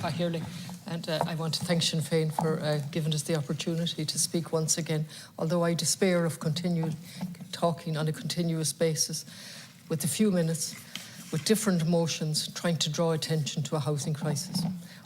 Pahirley. And I want to thank Sinn Féin for giving us the opportunity to speak once again, although I despair of continuing talking on a continuous basis with a few minutes, with different motions, trying to draw attention to a housing crisis.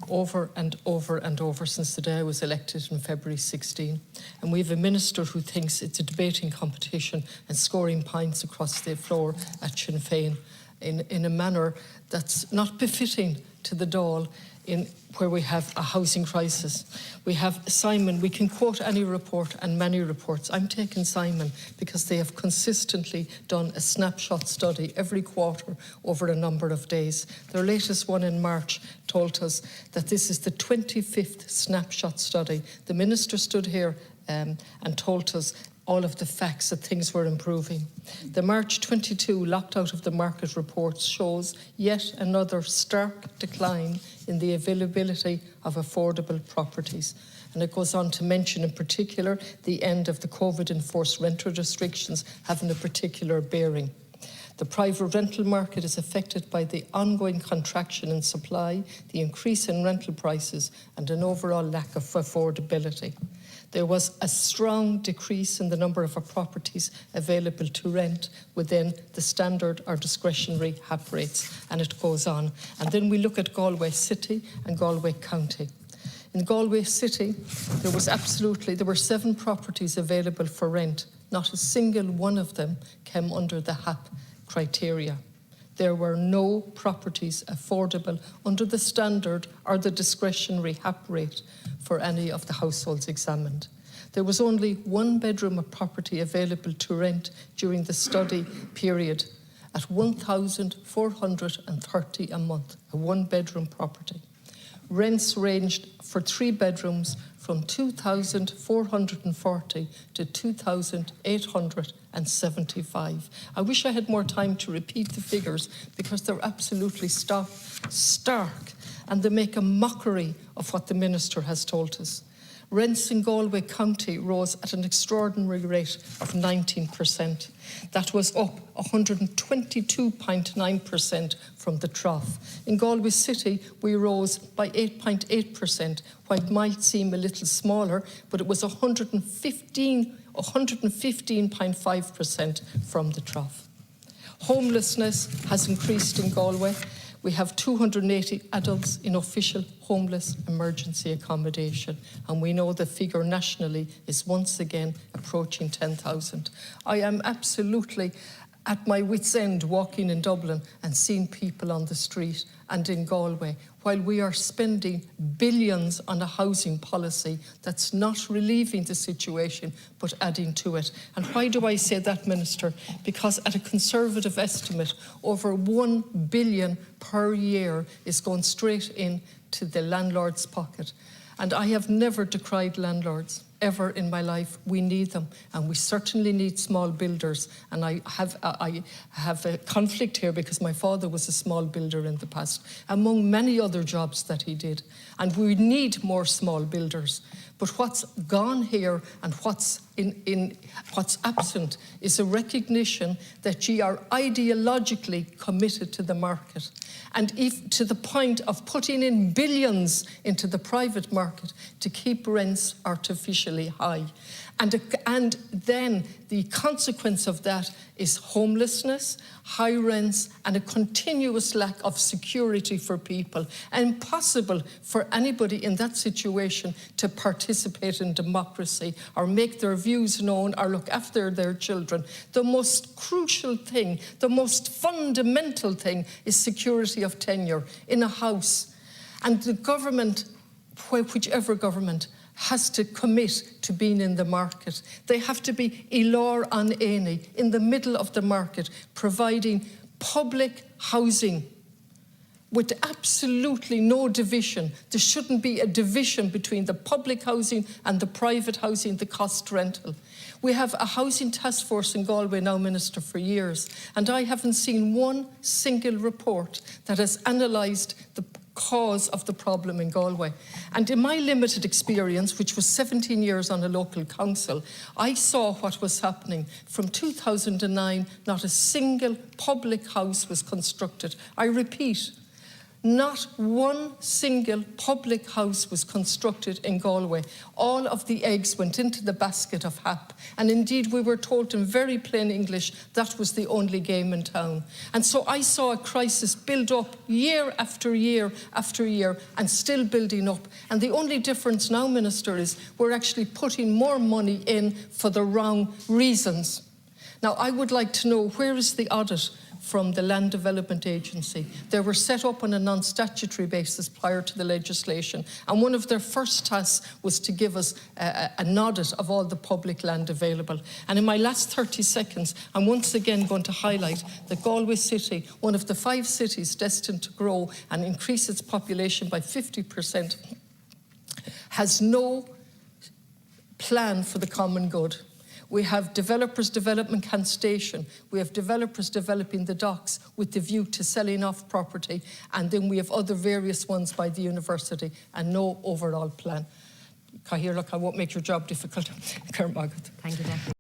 Over and over and over since the day I was elected in February 16. And we have a minister who thinks it's a debating competition and scoring points across the floor at Sinn Féin in a manner that's not befitting to the Dáil in where we have a housing crisis. We have Simon, we can quote any report and many reports. I'm taking Simon because they have consistently done a snapshot study every quarter over a number of days. Their latest one in March told us that this is the 25th snapshot study. The minister stood here and told us all of the facts that things were improving. The March 22 locked out of the market report shows yet another stark decline in the availability of affordable properties. And it goes on to mention in particular the end of the COVID-enforced rental restrictions having a particular bearing. The private rental market is affected by the ongoing contraction in supply, the increase in rental prices, and an overall lack of affordability. There was a strong decrease in the number of properties available to rent within the standard or discretionary HAP rates, and it goes on. And then we look at Galway City and Galway County. In Galway City, there were 7 properties available for rent. Not a single one of them came under the HAP criteria. There were no properties affordable under the standard or the discretionary HAP rate for any of the households examined. There was only 1 bedroom of property available to rent during the study period at $1,430 a month, a 1-bedroom property. Rents ranged for 3 bedrooms from $2,440 to $2,875. I wish I had more time to repeat the figures because they're absolutely stark, and they make a mockery of what the minister has told us. Rents in Galway County rose at an extraordinary rate of 19%. That was up 122.9% from the trough. In Galway City, we rose by 8.8%, what might seem a little smaller, but it was 115.5% from the trough. Homelessness has increased in Galway. We have 280 adults in official homeless emergency accommodation, and we know the figure nationally is once again approaching 10,000. I am absolutely at my wit's end walking in Dublin and seeing people on the street and in Galway, while we are spending billions on a housing policy that's not relieving the situation but adding to it. And why do I say that, Minister? Because at a Conservative estimate, over $1 billion per year is going straight into the landlord's pocket. And I have never decried landlords, ever in my life. We need them, and we certainly need small builders. And I have a conflict here because my father was a small builder in the past, among many other jobs that he did. And we need more small builders. But what's gone here and what's absent is a recognition that ye are ideologically committed to the market, and if to the point of putting in billions into the private market to keep rents artificially high. And then the consequence of that is homelessness, high rents, and a continuous lack of security for people. Impossible for anybody in that situation to participate in democracy or make their views known or look after their children. The most crucial thing, the most fundamental thing is security of tenure in a house. And the government, whichever government, has to commit to being in the market. They have to be ilor an éine, in the middle of the market, providing public housing with absolutely no division. There shouldn't be a division between the public housing and the private housing, the cost rental. We have a housing task force in Galway now, Minister, for years, and I haven't seen one single report that has analysed the cause of the problem in Galway. And in my limited experience, which was 17 years on a local council, I saw what was happening. From 2009, not a single public house was constructed. I repeat, Not one single public house was constructed in Galway. All of the eggs went into the basket of HAP. And indeed, we were told in very plain English that was the only game in town. And so I saw a crisis build up year after year after year and still building up. And the only difference now, Minister, is we're actually putting more money in for the wrong reasons. Now, I would like to know, where is the audit from the Land Development Agency? They were set up on a non-statutory basis prior to the legislation, and one of their first tasks was to give us an audit of all the public land available. And in my last 30 seconds, I'm once again going to highlight that Galway City, one of the 5 cities destined to grow and increase its population by 50%, has no plan for the common good. We have developers developing Kent Station. We have developers developing the docks with the view to selling off property. And then we have other various ones by the university and no overall plan. Cathaoirleach, I won't make your job difficult. Thank you, Deputy.